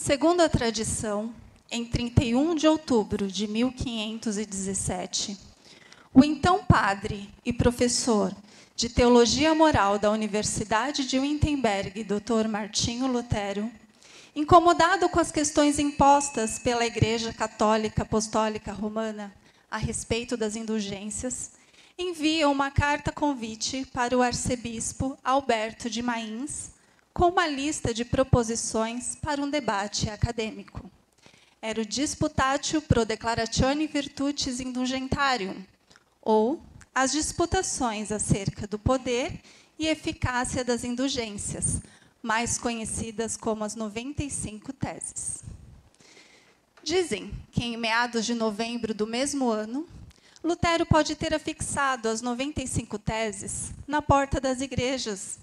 Segundo a tradição, em 31 de outubro de 1517, o então padre e professor de Teologia Moral da Universidade de Wittenberg, Dr. Martinho Lutero, incomodado com as questões impostas pela Igreja Católica Apostólica Romana a respeito das indulgências, envia uma carta-convite para o arcebispo Alberto de Mainz, com uma lista de proposições para um debate acadêmico. Era o Disputatio pro Declaratione Virtutis Indulgentarium, ou as disputações acerca do poder e eficácia das indulgências, mais conhecidas como as 95 teses. Dizem que, em meados de novembro do mesmo ano, Lutero pode ter afixado as 95 teses na porta das igrejas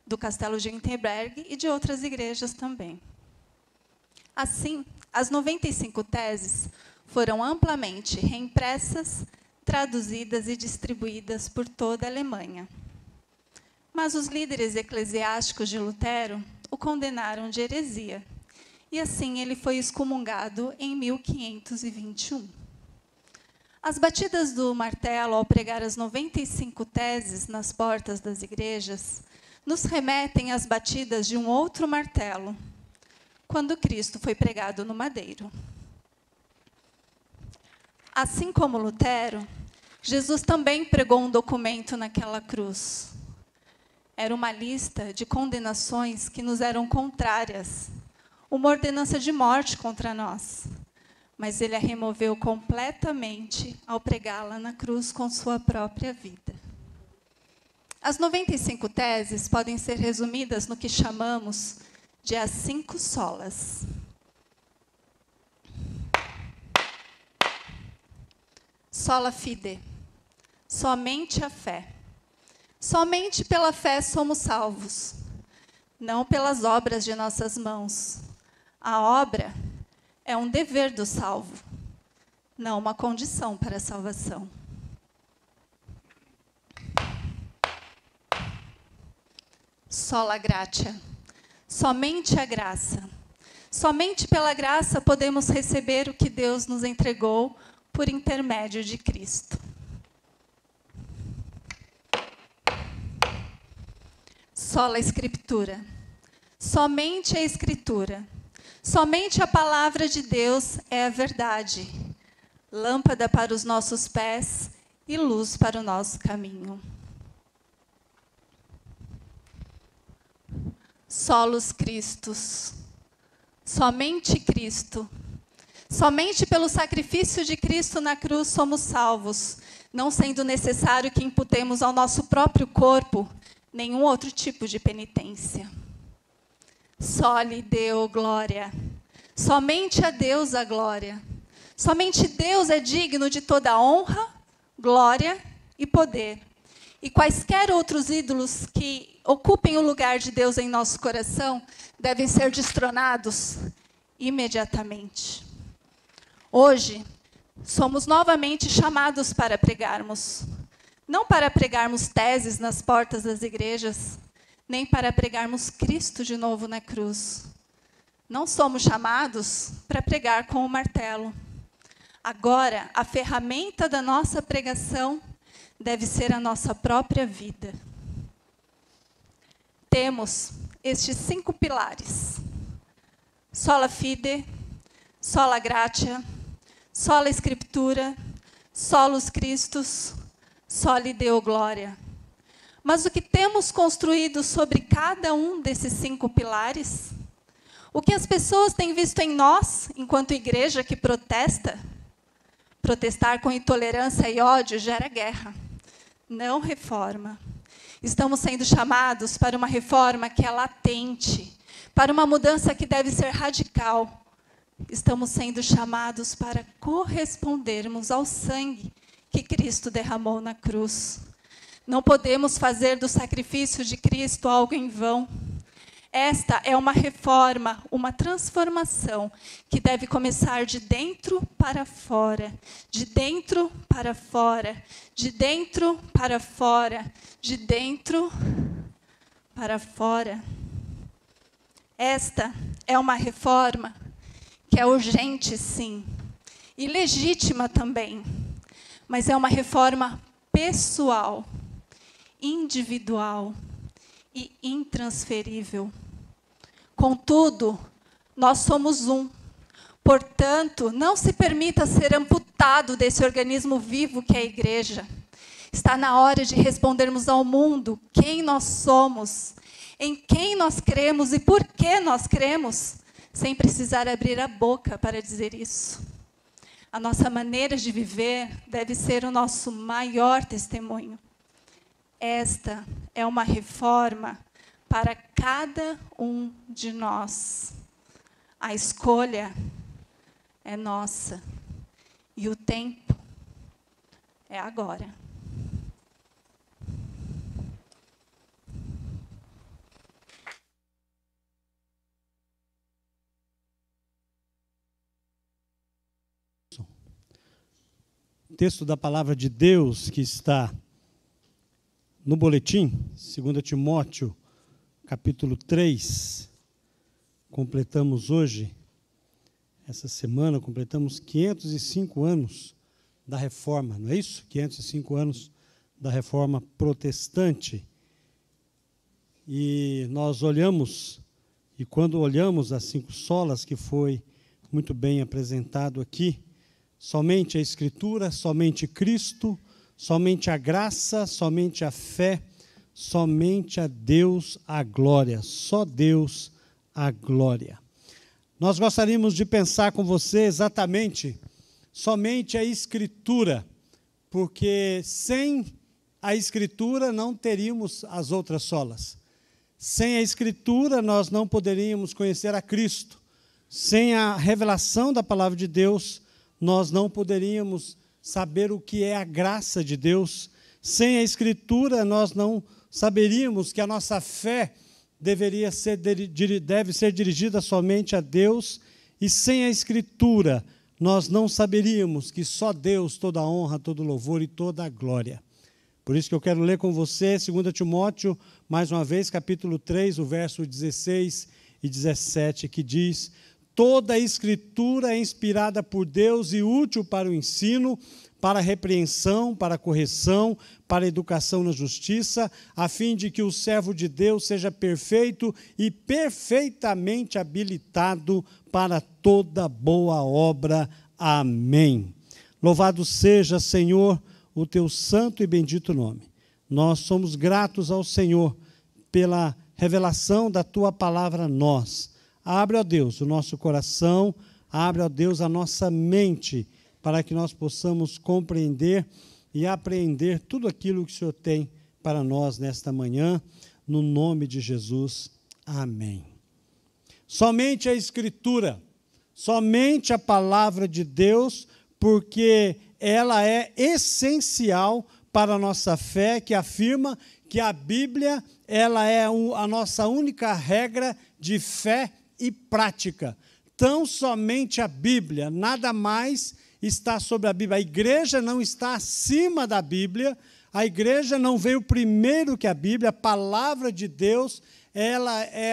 do Castelo de Wittenberg e de outras igrejas também. Assim, as 95 teses foram amplamente reimpressas, traduzidas e distribuídas por toda a Alemanha. Mas os líderes eclesiásticos de Lutero o condenaram de heresia, e assim ele foi excomungado em 1521. As batidas do martelo ao pregar as 95 teses nas portas das igrejas nos remetem às batidas de um outro martelo, quando Cristo foi pregado no madeiro. Assim como Lutero, Jesus também pregou um documento naquela cruz. Era uma lista de condenações que nos eram contrárias, uma ordenança de morte contra nós, mas ele a removeu completamente ao pregá-la na cruz com sua própria vida. As 95 teses podem ser resumidas no que chamamos de as 5 solas. Sola fide, somente a fé. Somente pela fé somos salvos, não pelas obras de nossas mãos. A obra é um dever do salvo, não uma condição para a salvação. Sola gratia, somente a graça. Somente pela graça podemos receber o que Deus nos entregou por intermédio de Cristo. Sola Escritura, somente a Escritura. Somente a palavra de Deus é a verdade, lâmpada para os nossos pés e luz para o nosso caminho. Solos Christus, somente Cristo. Somente pelo sacrifício de Cristo na cruz somos salvos, não sendo necessário que imputemos ao nosso próprio corpo nenhum outro tipo de penitência. Soli Deo glória. Somente a Deus a glória. Somente Deus é digno de toda honra, glória e poder. E quaisquer outros ídolos que ocupem o lugar de Deus em nosso coração devem ser destronados imediatamente. Hoje, somos novamente chamados para pregarmos. Não para pregarmos teses nas portas das igrejas, nem para pregarmos Cristo de novo na cruz. Não somos chamados para pregar com o martelo. Agora, a ferramenta da nossa pregação deve ser a nossa própria vida. Temos estes 5 pilares: sola fide, sola gratia, sola Escritura, solus Christus, soli Deo glória. Mas o que temos construído sobre cada um desses 5 pilares? O que as pessoas têm visto em nós, enquanto igreja que protesta? Protestar com intolerância e ódio gera guerra, não reforma. Estamos sendo chamados para uma reforma que é latente, para uma mudança que deve ser radical. Estamos sendo chamados para correspondermos ao sangue que Cristo derramou na cruz. Não podemos fazer do sacrifício de Cristo algo em vão. Esta é uma reforma, uma transformação que deve começar de dentro para fora, de dentro para fora, de dentro para fora, de dentro para fora. Esta é uma reforma que é urgente, sim, e legítima também, mas é uma reforma pessoal, individual e intransferível. Contudo, nós somos um. Portanto, não se permita ser amputado desse organismo vivo que é a igreja. Está na hora de respondermos ao mundo quem nós somos, em quem nós cremos e por que nós cremos, sem precisar abrir a boca para dizer isso. A nossa maneira de viver deve ser o nosso maior testemunho. Esta é uma reforma para cada um de nós. A escolha é nossa e o tempo é agora. O texto da palavra de Deus que está no boletim, 2 Timóteo, capítulo 3, completamos hoje, essa semana, completamos 505 anos da Reforma, não é isso? 505 anos da Reforma Protestante. E nós olhamos, e quando olhamos as 5 solas, que foi muito bem apresentado aqui, somente a Escritura, somente Cristo, somente a graça, somente a fé, somente a Deus a glória, só Deus a glória. Nós gostaríamos de pensar com você exatamente somente a Escritura, porque sem a Escritura não teríamos as outras solas. Sem a Escritura nós não poderíamos conhecer a Cristo. Sem a revelação da palavra de Deus, nós não poderíamos saber o que é a graça de Deus. Sem a Escritura, nós não saberíamos que a nossa fé deve ser dirigida somente a Deus, e sem a Escritura, nós não saberíamos que só Deus, toda a honra, todo o louvor e toda a glória. Por isso que eu quero ler com você 2 Timóteo, mais uma vez, capítulo 3, o verso 16 e 17, que diz: toda a Escritura é inspirada por Deus e útil para o ensino, para a repreensão, para a correção, para a educação na justiça, a fim de que o servo de Deus seja perfeito e perfeitamente habilitado para toda boa obra. Amém. Louvado seja, Senhor, o teu santo e bendito nome. Nós somos gratos ao Senhor pela revelação da tua palavra a nós. Abre, ó Deus, o nosso coração, abre, ó Deus, a nossa mente, para que nós possamos compreender e apreender tudo aquilo que o Senhor tem para nós nesta manhã, no nome de Jesus. Amém. Somente a Escritura, somente a palavra de Deus, porque ela é essencial para a nossa fé, que afirma que a Bíblia ela é a nossa única regra de fé e prática. Tão somente a Bíblia, nada mais está sobre a Bíblia. A igreja não está acima da Bíblia, a igreja não veio primeiro que a Bíblia. A palavra de Deus, ela é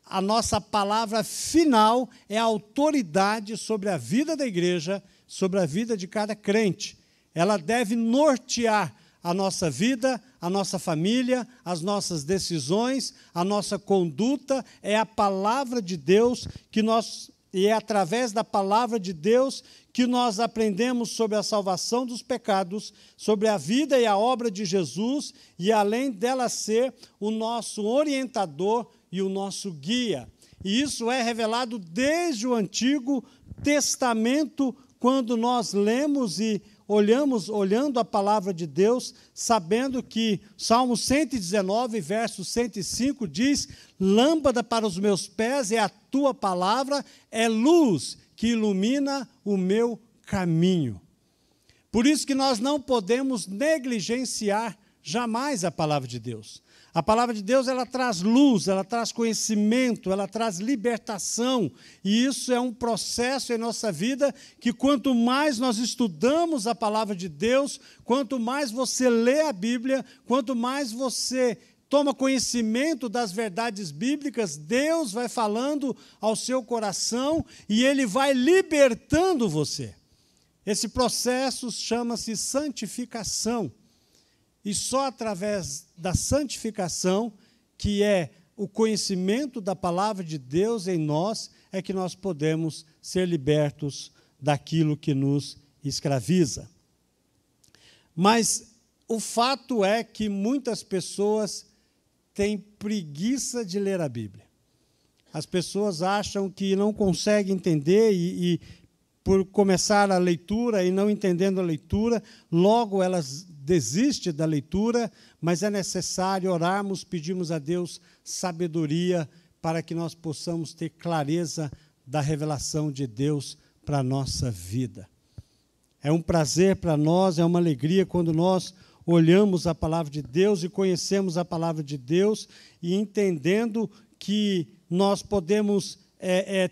a nossa palavra final, é a autoridade sobre a vida da igreja, sobre a vida de cada crente. Ela deve nortear a nossa vida, a nossa família, as nossas decisões, a nossa conduta. É a palavra de Deus e é através da palavra de Deus que nós aprendemos sobre a salvação dos pecados, sobre a vida e a obra de Jesus, e além dela ser o nosso orientador e o nosso guia. E isso é revelado desde o Antigo Testamento, quando nós lemos e olhando a palavra de Deus, sabendo que Salmo 119, verso 105 diz: lâmpada para os meus pés é a tua palavra, é luz que ilumina o meu caminho. Por isso que nós não podemos negligenciar jamais a palavra de Deus. A palavra de Deus, ela traz luz, ela traz conhecimento, ela traz libertação. E isso é um processo em nossa vida que quanto mais nós estudamos a palavra de Deus, quanto mais você lê a Bíblia, quanto mais você toma conhecimento das verdades bíblicas, Deus vai falando ao seu coração e Ele vai libertando você. Esse processo chama-se santificação. E só através da santificação, que é o conhecimento da palavra de Deus em nós, é que nós podemos ser libertos daquilo que nos escraviza. Mas o fato é que muitas pessoas têm preguiça de ler a Bíblia. As pessoas acham que não conseguem entender e por começar a leitura e não entendendo a leitura, logo elas desistem da leitura, mas é necessário orarmos, pedirmos a Deus sabedoria para que nós possamos ter clareza da revelação de Deus para a nossa vida. É um prazer para nós, é uma alegria quando nós olhamos a palavra de Deus e conhecemos a palavra de Deus e entendendo que nós podemos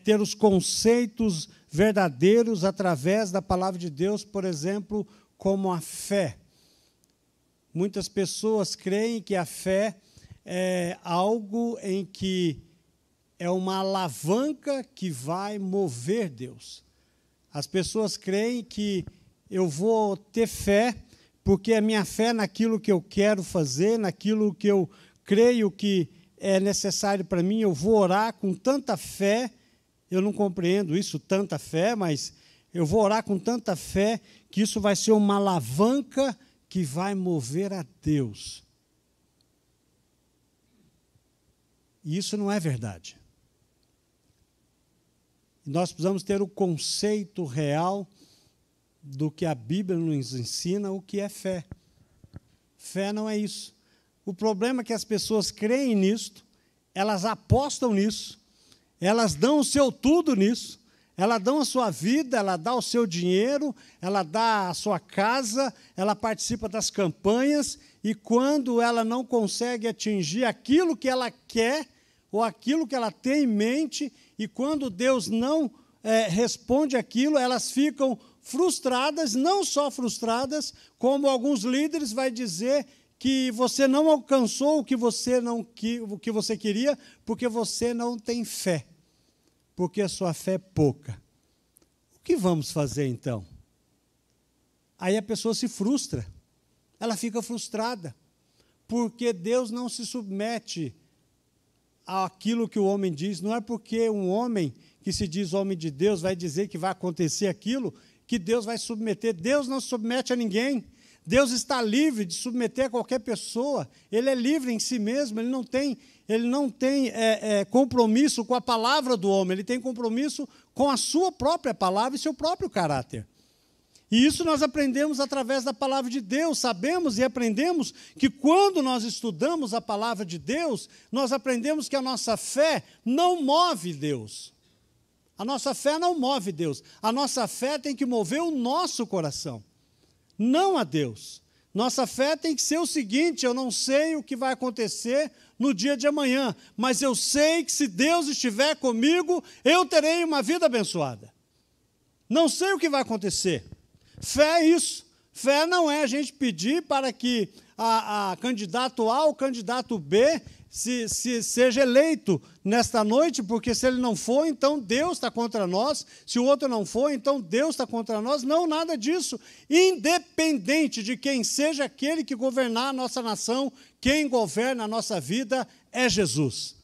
ter os conceitos verdadeiros através da palavra de Deus, por exemplo, como a fé. Muitas pessoas creem que a fé é algo em que é uma alavanca que vai mover Deus. As pessoas creem que eu vou ter fé porque a minha fé naquilo que eu quero fazer, naquilo que eu creio que é necessário para mim, eu vou orar com tanta fé, eu não compreendo isso, tanta fé, mas eu vou orar com tanta fé que isso vai ser uma alavanca que vai mover a Deus. E isso não é verdade. Nós precisamos ter o conceito real do que a Bíblia nos ensina, o que é fé. Fé não é isso. O problema é que as pessoas creem nisto, elas apostam nisso, elas dão o seu tudo nisso, elas dão a sua vida, ela dá o seu dinheiro, ela dá a sua casa, ela participa das campanhas, e quando ela não consegue atingir aquilo que ela quer, ou aquilo que ela tem em mente, e quando Deus não responde aquilo, elas ficam frustradas, não só frustradas, como alguns líderes vai dizer que você não alcançou o que você queria, porque você não tem fé, porque a sua fé é pouca. O que vamos fazer então? Aí a pessoa se frustra, ela fica frustrada, porque Deus não se submete àquilo que o homem diz. Não é porque um homem que se diz homem de Deus vai dizer que vai acontecer aquilo, que Deus vai submeter. Deus não se submete a ninguém. Deus está livre de submeter a qualquer pessoa. Ele é livre em si mesmo, ele não tem compromisso com a palavra do homem, ele tem compromisso com a sua própria palavra e seu próprio caráter. E isso nós aprendemos através da palavra de Deus. Sabemos e aprendemos que quando nós estudamos a palavra de Deus, nós aprendemos que a nossa fé não move Deus. A nossa fé não move Deus. A nossa fé tem que mover o nosso coração, não a Deus. Nossa fé tem que ser o seguinte: eu não sei o que vai acontecer no dia de amanhã, mas eu sei que se Deus estiver comigo, eu terei uma vida abençoada. Não sei o que vai acontecer. Fé é isso. Fé não é a gente pedir para que a candidato A ou candidato B seja eleito nesta noite, porque se ele não for, então Deus está contra nós. Se o outro não for, então Deus está contra nós. Não, nada disso. Independente de quem seja aquele que governar a nossa nação, quem governa a nossa vida é Jesus.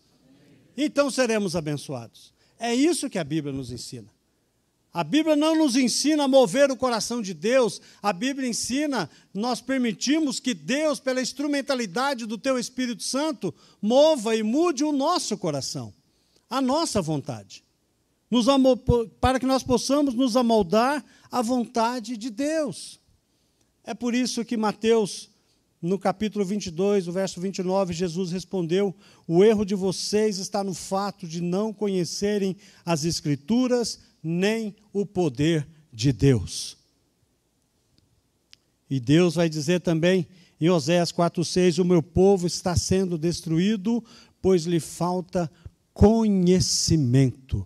Então seremos abençoados. É isso que a Bíblia nos ensina. A Bíblia não nos ensina a mover o coração de Deus. A Bíblia ensina, nós permitimos que Deus, pela instrumentalidade do teu Espírito Santo, mova e mude o nosso coração, a nossa vontade, para que nós possamos nos amoldar à vontade de Deus. É por isso que Mateus, no capítulo 22, o verso 29, Jesus respondeu: o erro de vocês está no fato de não conhecerem as Escrituras, nem o poder de Deus. E Deus vai dizer também em Oséias 4,6: o meu povo está sendo destruído, pois lhe falta conhecimento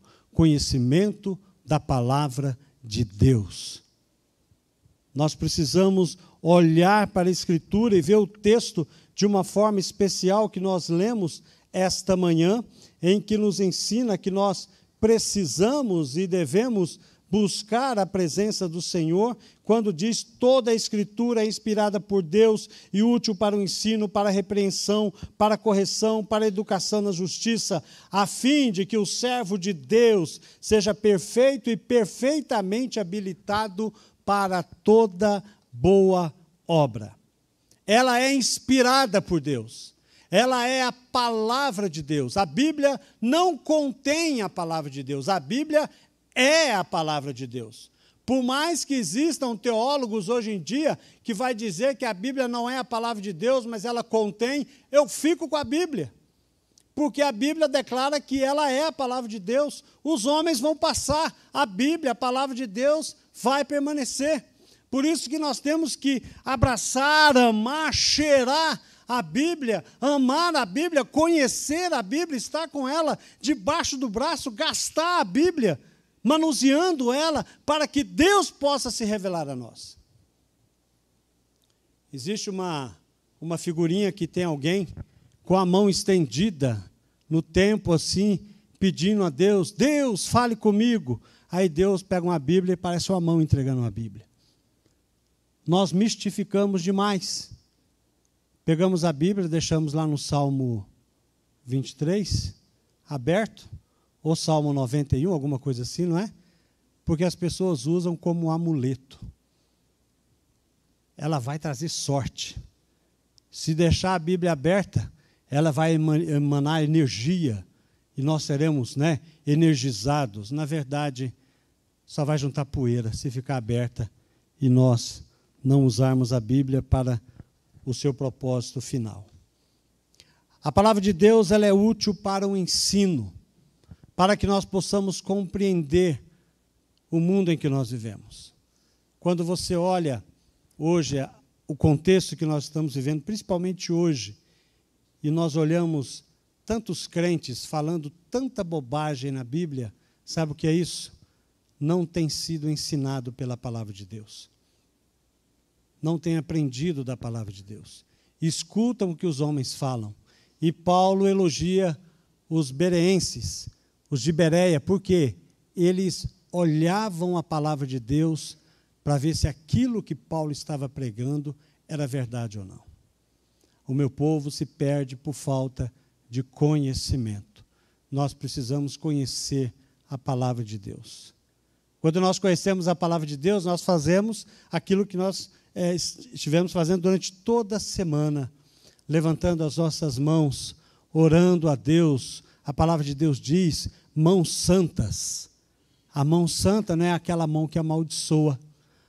da palavra de Deus. Nós precisamos olhar para a Escritura e ver o texto de uma forma especial que nós lemos esta manhã, em que nos ensina que nós precisamos e devemos buscar a presença do Senhor, quando diz: toda a Escritura é inspirada por Deus e útil para o ensino, para a repreensão, para a correção, para a educação na justiça, a fim de que o servo de Deus seja perfeito e perfeitamente habilitado para toda boa obra. Ela é inspirada por Deus. Ela é a palavra de Deus. A Bíblia não contém a palavra de Deus. A Bíblia é a palavra de Deus. Por mais que existam teólogos hoje em dia que vai dizer que a Bíblia não é a palavra de Deus, mas ela contém, eu fico com a Bíblia. Porque a Bíblia declara que ela é a palavra de Deus. Os homens vão passar, a Bíblia, a palavra de Deus, vai permanecer. Por isso que nós temos que abraçar, amar, cheirar a Bíblia, amar a Bíblia, conhecer a Bíblia, estar com ela debaixo do braço, gastar a Bíblia, manuseando ela, para que Deus possa se revelar a nós. Existe uma figurinha que tem alguém com a mão estendida no tempo assim, pedindo a Deus: Deus, fale comigo. Aí Deus pega uma Bíblia e parece uma mão entregando uma Bíblia. Nós mistificamos demais. Pegamos a Bíblia, deixamos lá no Salmo 23, aberto, ou Salmo 91, alguma coisa assim, não é? Porque as pessoas usam como um amuleto. Ela vai trazer sorte. Se deixar a Bíblia aberta, ela vai emanar energia, e nós seremos, energizados. Na verdade, só vai juntar poeira se ficar aberta e nós não usarmos a Bíblia para o seu propósito final. A palavra de Deus, ela é útil para o ensino, para que nós possamos compreender o mundo em que nós vivemos. Quando você olha hoje o contexto que nós estamos vivendo, principalmente hoje, e nós olhamos tantos crentes falando tanta bobagem na Bíblia, sabe o que é isso? Não tem sido ensinado pela palavra de Deus. Não tem aprendido da palavra de Deus. Escutam o que os homens falam. E Paulo elogia os bereenses, os de Bereia, porque eles olhavam a palavra de Deus para ver se aquilo que Paulo estava pregando era verdade ou não. O meu povo se perde por falta de conhecimento. Nós precisamos conhecer a palavra de Deus. Quando nós conhecemos a palavra de Deus, nós fazemos aquilo que nós estivemos fazendo durante toda a semana, levantando as nossas mãos, orando a Deus. A palavra de Deus diz: mãos santas. A mão santa não é aquela mão que amaldiçoa.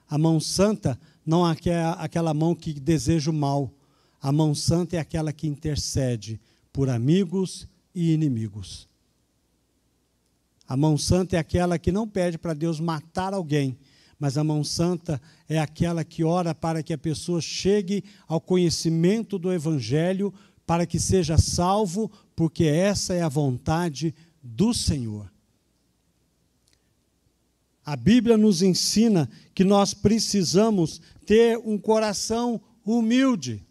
A mão santa não é aquela mão que deseja o mal. A mão santa é aquela que intercede por amigos e inimigos. A mão santa é aquela que não pede para Deus matar alguém, mas a mão santa é aquela que ora para que a pessoa chegue ao conhecimento do Evangelho, para que seja salvo, porque essa é a vontade do Senhor. A Bíblia nos ensina que nós precisamos ter um coração humilde,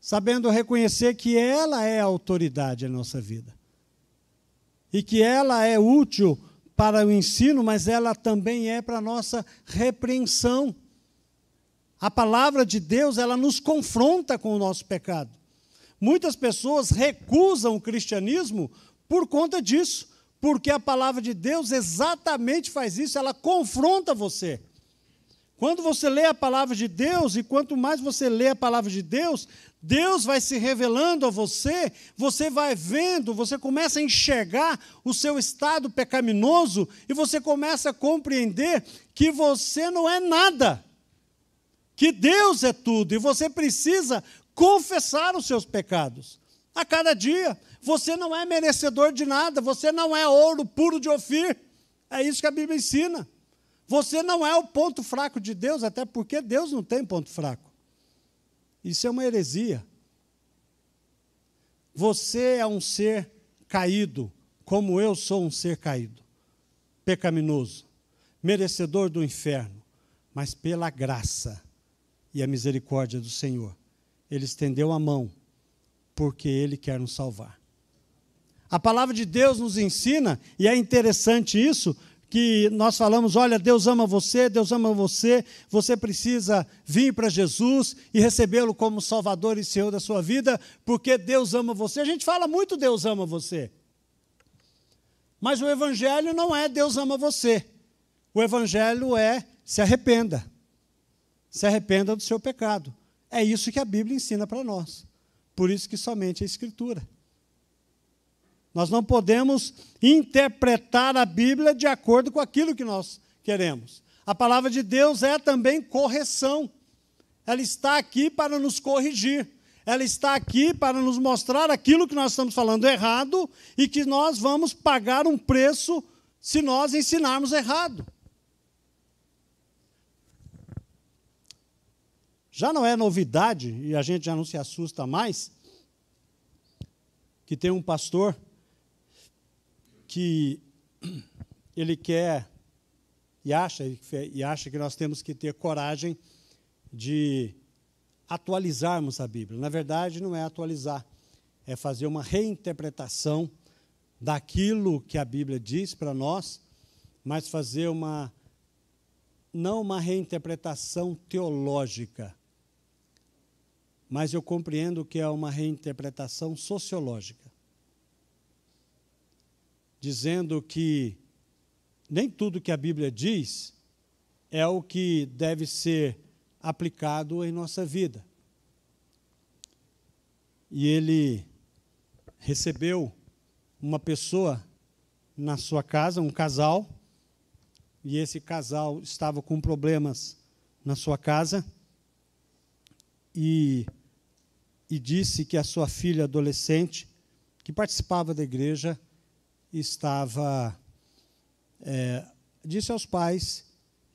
sabendo reconhecer que ela é a autoridade na nossa vida. E que ela é útil para o ensino, mas ela também é para a nossa repreensão. A palavra de Deus, ela nos confronta com o nosso pecado. Muitas pessoas recusam o cristianismo por conta disso, porque a palavra de Deus exatamente faz isso, ela confronta você. Quando você lê a palavra de Deus, e quanto mais você lê a palavra de Deus, Deus vai se revelando a você, você vai vendo, você começa a enxergar o seu estado pecaminoso, e você começa a compreender que você não é nada, que Deus é tudo, e você precisa confessar os seus pecados. A cada dia, você não é merecedor de nada, você não é ouro puro de Ofir, é isso que a Bíblia ensina. Você não é o ponto fraco de Deus, até porque Deus não tem ponto fraco. Isso é uma heresia. Você é um ser caído, como eu sou um ser caído, pecaminoso, merecedor do inferno. mas pela graça e a misericórdia do Senhor, Ele estendeu a mão, porque Ele quer nos salvar. A palavra de Deus nos ensina, e é interessante isso, que nós falamos, olha, Deus ama você, você precisa vir para Jesus e recebê-lo como Salvador e Senhor da sua vida, porque Deus ama você. A gente fala muito Deus ama você. Mas o Evangelho não é Deus ama você. O Evangelho é se arrependa. Se arrependa do seu pecado. É isso que a Bíblia ensina para nós. Por isso que somente a Escritura. Nós não podemos interpretar a Bíblia de acordo com aquilo que nós queremos. A palavra de Deus é também correção. Ela está aqui para nos corrigir. Ela está aqui para nos mostrar aquilo que nós estamos falando errado e que nós vamos pagar um preço se nós ensinarmos errado. Já não é novidade, e a gente já não se assusta mais, que tem um pastor que ele quer e acha que nós temos que ter coragem de atualizarmos a Bíblia. Na verdade, não é atualizar, é fazer uma reinterpretação daquilo que a Bíblia diz para nós, mas fazer não uma reinterpretação teológica, mas eu compreendo que é uma reinterpretação sociológica. Dizendo que nem tudo que a Bíblia diz é o que deve ser aplicado em nossa vida. E ele recebeu uma pessoa na sua casa, um casal, e esse casal estava com problemas na sua casa, e disse que a sua filha adolescente, que participava da igreja, disse aos pais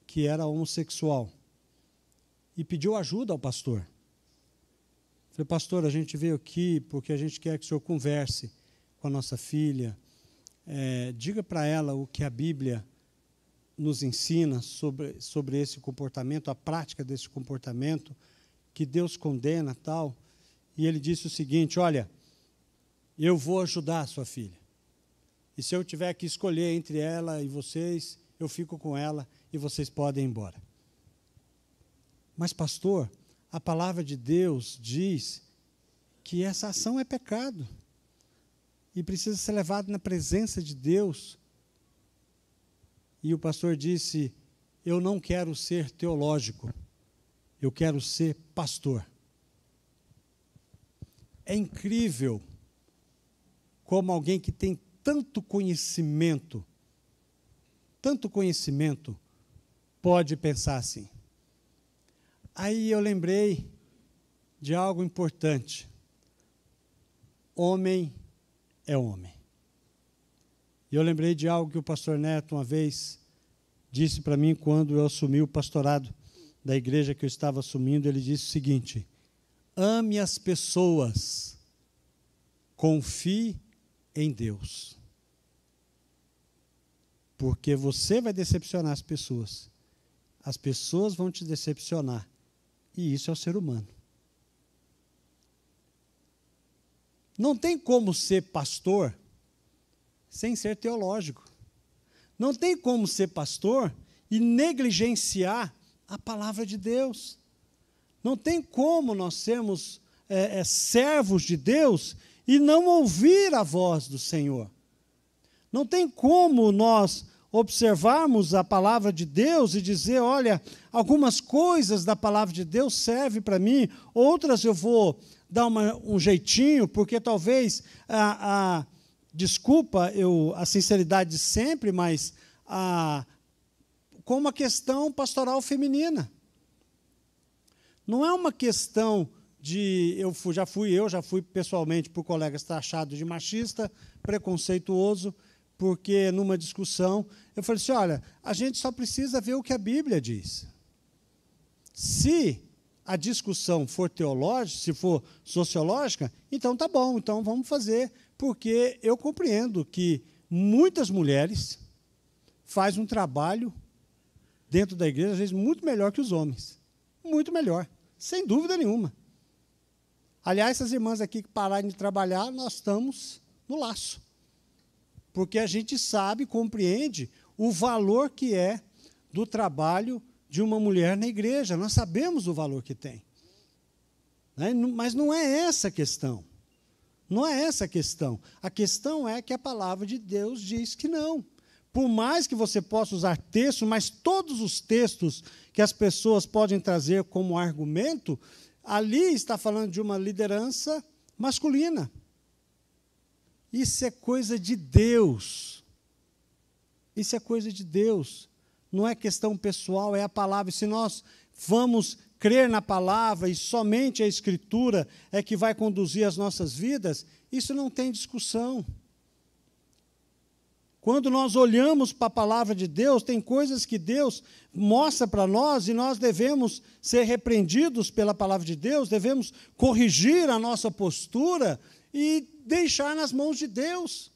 que era homossexual e pediu ajuda ao pastor. Falei, pastor, a gente veio aqui porque a gente quer que o senhor converse com a nossa filha, diga para ela o que a Bíblia nos ensina sobre esse comportamento, a prática desse comportamento, que Deus condena, tal. E ele disse o seguinte, olha, eu vou ajudar a sua filha. E se eu tiver que escolher entre ela e vocês, eu fico com ela e vocês podem ir embora. Mas, pastor, a palavra de Deus diz que essa ação é pecado e precisa ser levada na presença de Deus. E o pastor disse, eu não quero ser teológico, eu quero ser pastor. É incrível como alguém que tem tanto conhecimento, pode pensar assim. Aí eu lembrei de algo importante. Homem é homem. E eu lembrei de algo que o pastor Neto uma vez disse para mim quando eu assumi o pastorado da igreja que eu estava assumindo. Ele disse o seguinte, ame as pessoas, confie em Deus. Porque você vai decepcionar as pessoas vão te decepcionar, e isso é o ser humano. Não tem como ser pastor sem ser teológico. Não tem como ser pastor e negligenciar a palavra de Deus. Não tem como nós sermos servos de Deus e não ouvir a voz do Senhor. Não tem como nós observarmos a palavra de Deus e dizer, olha, algumas coisas da palavra de Deus servem para mim, outras eu vou dar um jeitinho, porque talvez, desculpa a sinceridade de sempre, mas com uma questão pastoral feminina. Não é uma questão de, eu já fui pessoalmente por colegas taxado de machista, preconceituoso, porque numa discussão, eu falei assim, olha, a gente só precisa ver o que a Bíblia diz. Se a discussão for teológica, se for sociológica, então tá bom, então vamos fazer, porque eu compreendo que muitas mulheres fazem um trabalho dentro da igreja, às vezes, muito melhor que os homens. Muito melhor, sem dúvida nenhuma. Aliás, essas irmãs aqui que pararem de trabalhar, nós estamos no laço. Porque a gente sabe, compreende o valor que é do trabalho de uma mulher na igreja. Nós sabemos o valor que tem. Né? Mas não é essa a questão. Não é essa a questão. A questão é que a palavra de Deus diz que não. Por mais que você possa usar textos, mas todos os textos que as pessoas podem trazer como argumento, ali está falando de uma liderança masculina. Isso é coisa de Deus. Isso é coisa de Deus. Não é questão pessoal, é a palavra. E se nós vamos crer na palavra e somente a Escritura é que vai conduzir as nossas vidas, isso não tem discussão. Quando nós olhamos para a palavra de Deus, tem coisas que Deus mostra para nós e nós devemos ser repreendidos pela palavra de Deus, devemos corrigir a nossa postura e deixar nas mãos de Deus.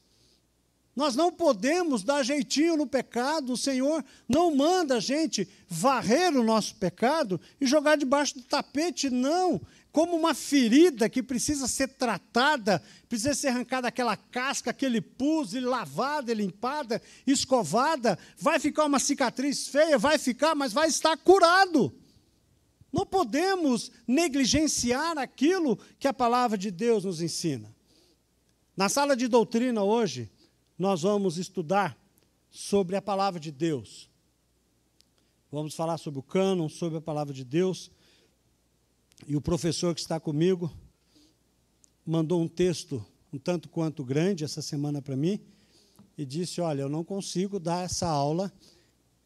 Nós não podemos dar jeitinho no pecado, o Senhor não manda a gente varrer o nosso pecado e jogar debaixo do tapete, não. Como uma ferida que precisa ser tratada, precisa ser arrancada aquela casca, aquele pus, e lavada, e limpada, escovada, vai ficar uma cicatriz feia, vai ficar, mas vai estar curado. Não podemos negligenciar aquilo que a palavra de Deus nos ensina. Na sala de doutrina hoje, nós vamos estudar sobre a palavra de Deus. Vamos falar sobre o cânon, sobre a palavra de Deus. E o professor que está comigo mandou um texto um tanto quanto grande essa semana para mim e disse, olha, eu não consigo dar essa aula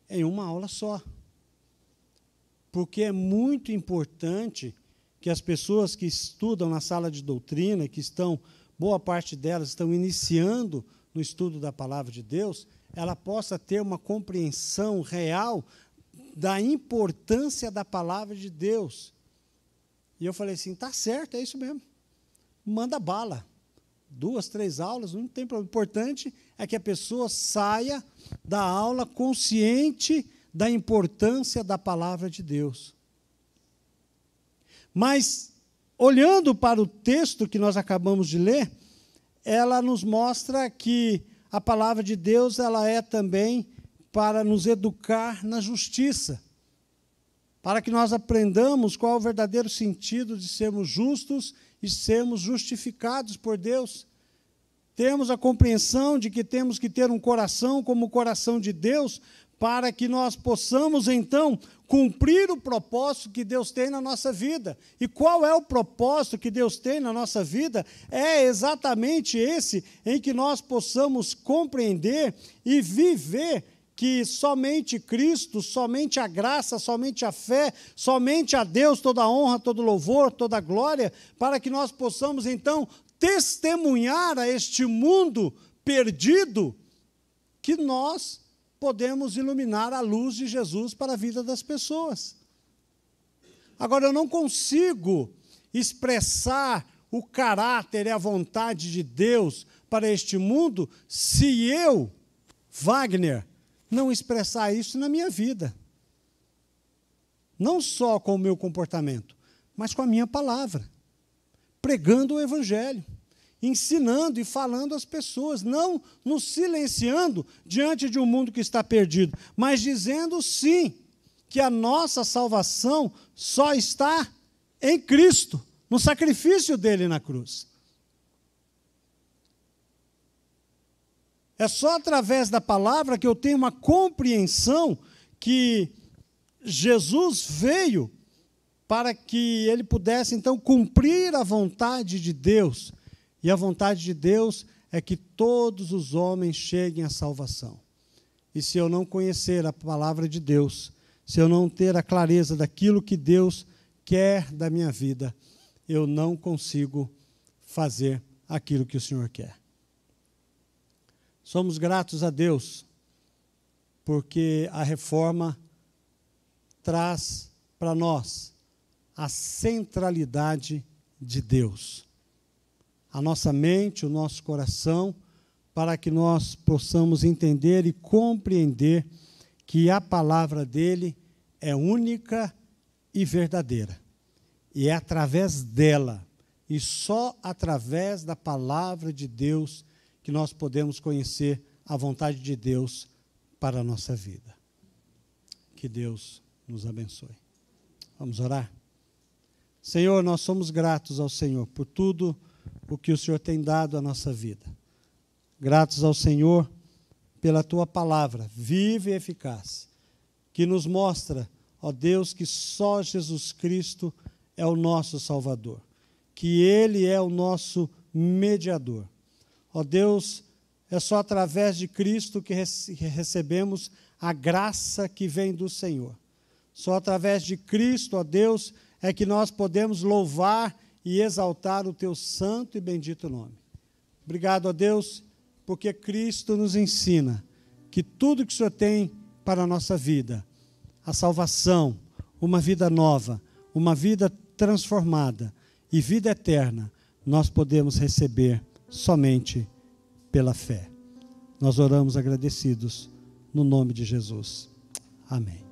em uma aula só. Porque é muito importante que as pessoas que estudam na sala de doutrina, que estão, boa parte delas estão iniciando no estudo da palavra de Deus, ela possa ter uma compreensão real da importância da palavra de Deus. E eu falei assim, está certo, é isso mesmo. Manda bala. 2, 3 aulas, não tem problema. O importante é que a pessoa saia da aula consciente da importância da palavra de Deus. Mas, olhando para o texto que nós acabamos de ler, ela nos mostra que a palavra de Deus ela é também para nos educar na justiça, para que nós aprendamos qual é o verdadeiro sentido de sermos justos e sermos justificados por Deus. Temos a compreensão de que temos que ter um coração como o coração de Deus, para que nós possamos, então, cumprir o propósito que Deus tem na nossa vida. E qual é o propósito que Deus tem na nossa vida? É exatamente esse, em que nós possamos compreender e viver que somente Cristo, somente a graça, somente a fé, somente a Deus toda a honra, todo louvor, toda a glória, para que nós possamos, então, testemunhar a este mundo perdido que nós podemos iluminar a luz de Jesus para a vida das pessoas. Agora, eu não consigo expressar o caráter e a vontade de Deus para este mundo se eu, Wagner, não expressar isso na minha vida. Não só com o meu comportamento, mas com a minha palavra. Pregando o Evangelho, ensinando e falando às pessoas, não nos silenciando diante de um mundo que está perdido, mas dizendo sim, que a nossa salvação só está em Cristo, no sacrifício dele na cruz. É só através da palavra que eu tenho uma compreensão que Jesus veio para que ele pudesse, então, cumprir a vontade de Deus. E a vontade de Deus é que todos os homens cheguem à salvação. E se eu não conhecer a palavra de Deus, se eu não ter a clareza daquilo que Deus quer da minha vida, eu não consigo fazer aquilo que o Senhor quer. Somos gratos a Deus, porque a reforma traz para nós a centralidade de Deus. A nossa mente, o nosso coração, para que nós possamos entender e compreender que a palavra dele é única e verdadeira. E é através dela, e só através da palavra de Deus, que nós podemos conhecer a vontade de Deus para a nossa vida. Que Deus nos abençoe. Vamos orar? Senhor, nós somos gratos ao Senhor por tudo o que o Senhor tem dado à nossa vida. Gratos ao Senhor pela Tua palavra, viva e eficaz, que nos mostra, ó Deus, que só Jesus Cristo é o nosso Salvador, que Ele é o nosso mediador. Ó Deus, é só através de Cristo que recebemos a graça que vem do Senhor. Só através de Cristo, ó Deus, é que nós podemos louvar e exaltar o Teu santo e bendito nome. Obrigado, ó Deus, porque Cristo nos ensina que tudo que o Senhor tem para a nossa vida, a salvação, uma vida nova, uma vida transformada e vida eterna, nós podemos receber somente pela fé. Nós oramos agradecidos no nome de Jesus. Amém.